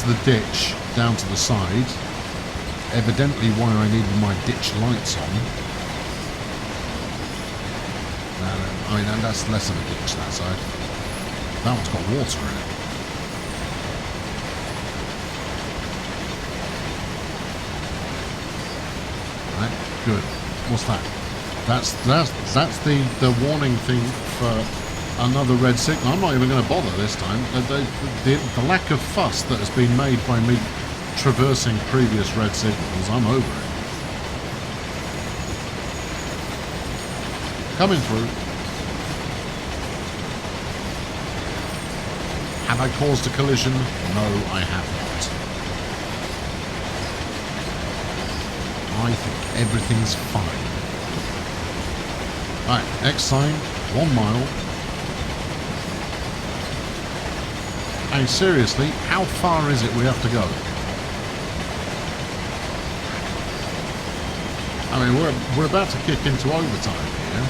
the ditch down to the side. Evidently why I needed my ditch lights on. I mean, that's less of a ditch, that side. That one's got water in it. Right, good. What's that? That's the warning thing for another red signal. I'm not even going to bother this time. The lack of fuss that has been made by me traversing previous red signals, I'm over it. Coming through. Have I caused a collision? No, I have not. I think everything's fine. Right, next sign, 1 mile. I mean, seriously, how far is it we have to go? I mean, we're about to kick into overtime here.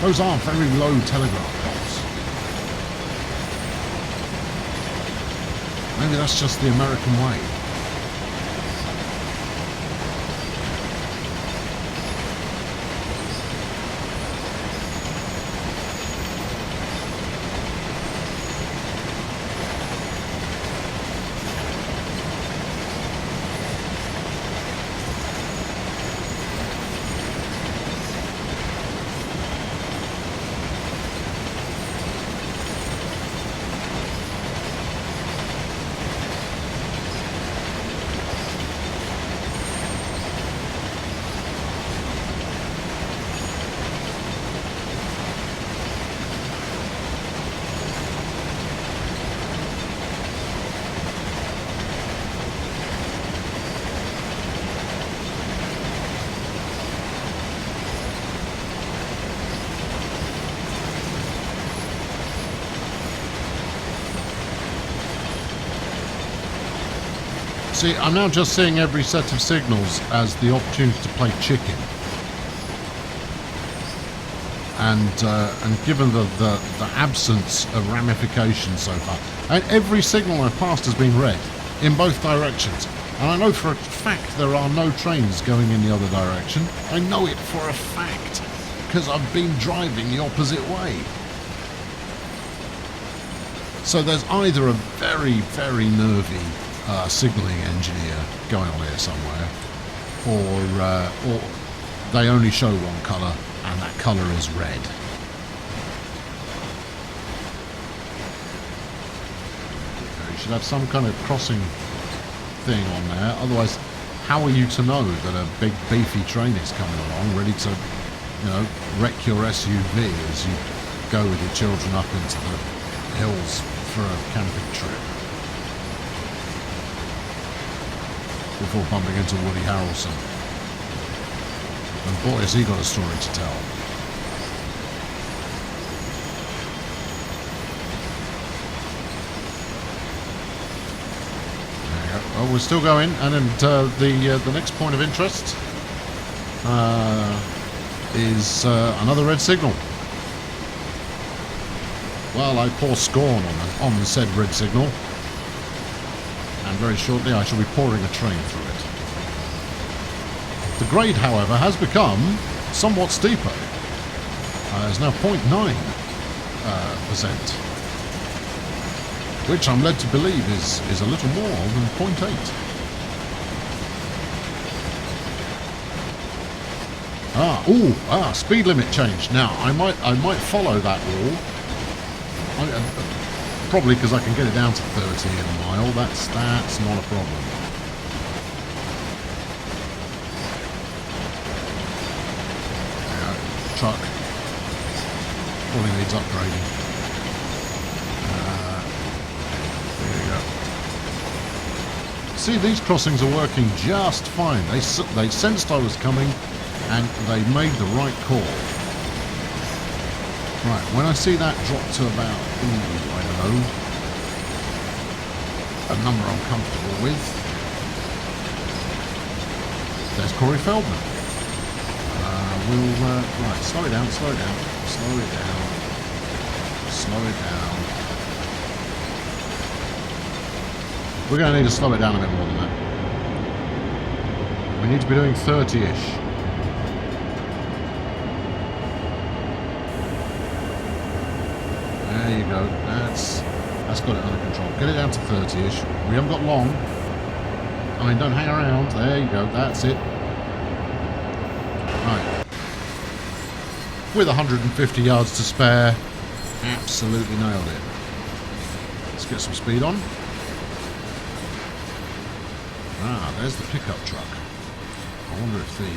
Those are very low telegraph poles. Maybe that's just the American way. See, I'm now just seeing every set of signals as the opportunity to play chicken. And given the absence of ramifications so far, and every signal I've passed has been red in both directions. And I know for a fact there are no trains going in the other direction. I know it for a fact because I've been driving the opposite way. So there's either a very, very nervy signalling engineer going on here somewhere, or they only show one colour, and that colour is red. You should have some kind of crossing thing on there, otherwise how are you to know that a big beefy train is coming along, ready to, you know, wreck your SUV as you go with your children up into the hills for a camping trip before bumping into Woody Harrelson? And boy, has he got a story to tell. Well, we're still going, and the next point of interest is another red signal. Well, I pour scorn on the said red signal, and very shortly I shall be pouring a train through it. The grade, however, has become somewhat steeper. It's now 0.9%. Which I'm led to believe is a little more than 0.8. Speed limit change. Now I might follow that rule. Probably because I can get it down to 30 in a mile. That's not a problem. Truck probably needs upgrading. See, these crossings are working just fine. They sensed I was coming, and they made the right call. Right, when I see that drop to about, I don't know, a number I'm comfortable with, there's Corey Feldman. Right, slow it down, slow it down, slow it down, slow it down. We're going to need to slow it down a bit more than that. We need to be doing 30-ish. There you go. That's got it under control. Get it down to 30-ish. We haven't got long. I mean, don't hang around. There you go. That's it. Right. With 150 yards to spare, absolutely nailed it. Let's get some speed on. There's the pickup truck. I wonder if the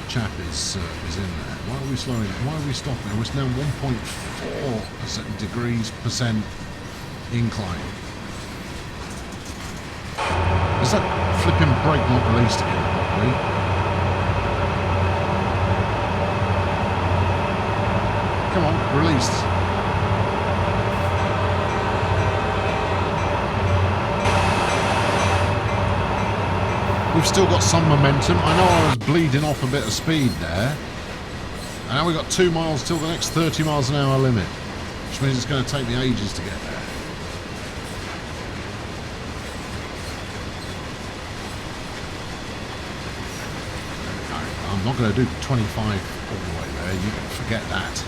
chap is in there. Why are we slowing? Why are we stopping? We're now 1.4% degrees incline. Is that flipping brake not released again properly? Come on, released. We've still got some momentum. I know I was bleeding off a bit of speed there. And now we've got 2 miles till the next 30 miles an hour limit, which means it's going to take me ages to get there. I'm not going to do 25 all the way there. You can forget that.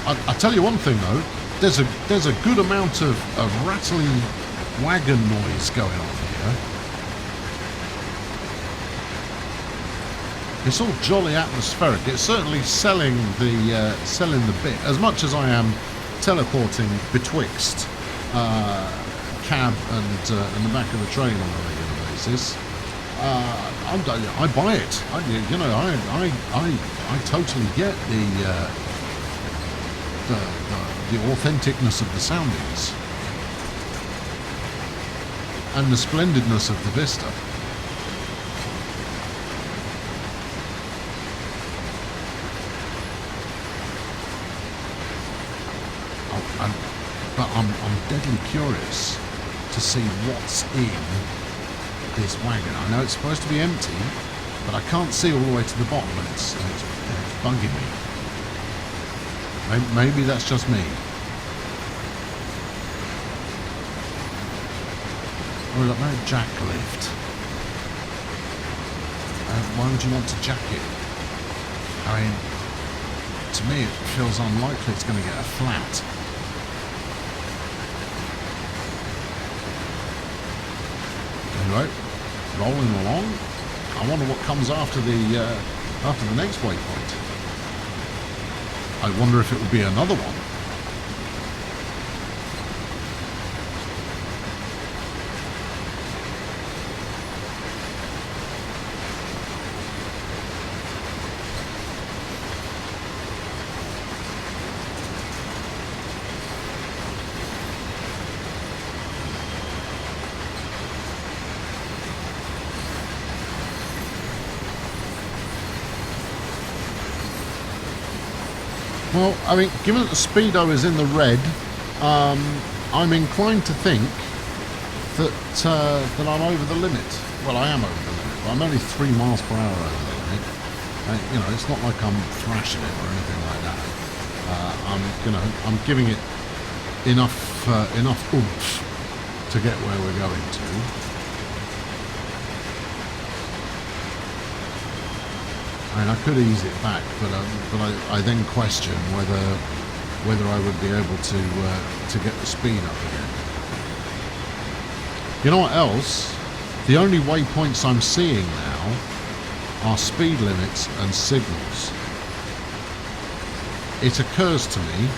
I tell you one thing though, there's a good amount of rattling wagon noise going on here. It's all jolly atmospheric. It's certainly selling the bit. As much as I am teleporting betwixt cab and the back of the train on a regular basis, I buy it. I totally get the authenticness of the soundings and the splendidness of the vista. But I'm deadly curious to see what's in this wagon. I know it's supposed to be empty, but I can't see all the way to the bottom, and it's bugging me. Maybe that's just me. Oh, we've got no jack lift. Why would you want to jack it? I mean, to me it feels unlikely it's going to get a flat. Anyway, rolling along. I wonder what comes after the next waypoint. I wonder if it will be another one. Well, I mean, given that the speedo is in the red, I'm inclined to think that that I'm over the limit. Well, I am over the limit, but I'm only 3 miles per hour over the limit. You know, it's not like I'm thrashing it or anything like that. I'm giving it enough oomph to get where we're going to. I mean, I could ease it back, but I then question whether I would be able to get the speed up again. You know what else? The only waypoints I'm seeing now are speed limits and signals. It occurs to me,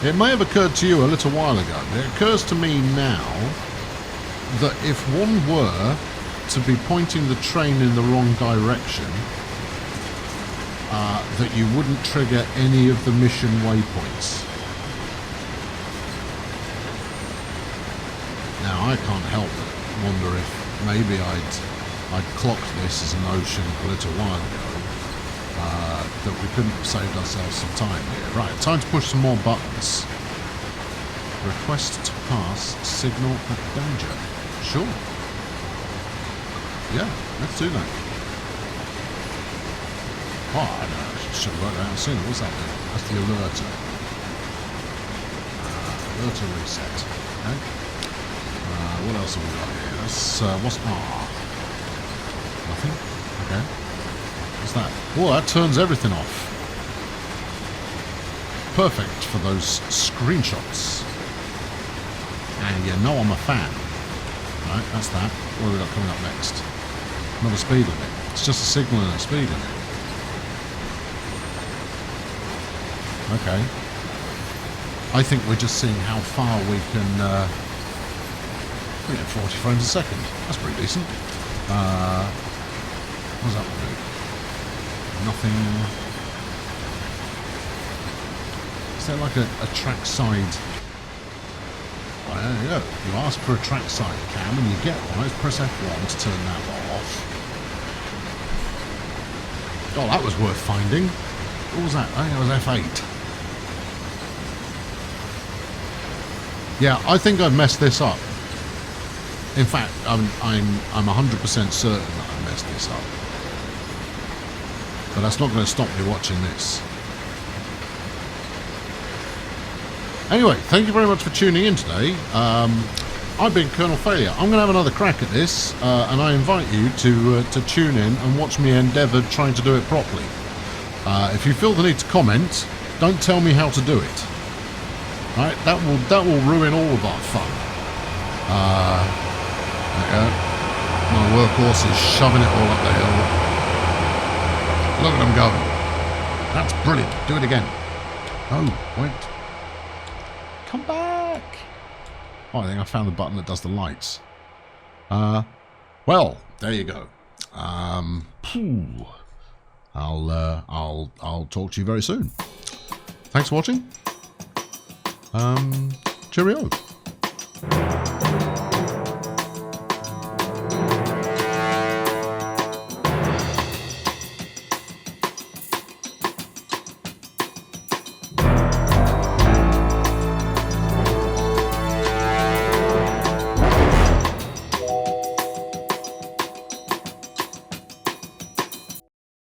it may have occurred to you a little while ago, but it occurs to me now that if one were to be pointing the train in the wrong direction, that you wouldn't trigger any of the mission waypoints. Now I can't help but wonder if maybe I'd clocked this as a notion a little while ago, that we couldn't have saved ourselves some time here. Right, time to push some more buttons. Request to pass signal at danger. Sure. Yeah, let's do that. Oh, I know. I should have worked that out sooner. What's that then? That's the alerter. Alerter reset. Okay. What else have we got here? That's, what's... nothing? Okay. What's that? Oh, that turns everything off. Perfect for those screenshots. And you know I'm a fan. Right, that's that. What have we got coming up next? Another speed limit. It's just a signal and a speed limit. Okay. I think we're just seeing how far we can... we get 40 frames a second. That's pretty decent. What does that one do? Nothing... Is there like a trackside... Oh, there you go. You ask for a trackside cam and you get one. Let's press F1 to turn that off. Oh, that was worth finding. What was that? I think it was F8. Yeah, I think I've messed this up. In fact, I'm 100% certain that I messed this up. But that's not going to stop me watching this. Anyway, thank you very much for tuning in today. I've been Colonel Failure. I'm going to have another crack at this, and I invite you to tune in and watch me endeavour trying to do it properly. If you feel the need to comment, don't tell me how to do it. Right, that will ruin all of our fun. There you go. My workhorse is shoving it all up the hill. Look at them going. That's brilliant. Do it again. Oh, wait. Come back. Oh, I think I found the button that does the lights. Well, there you go. I'll talk to you very soon. Thanks for watching. Cheerio.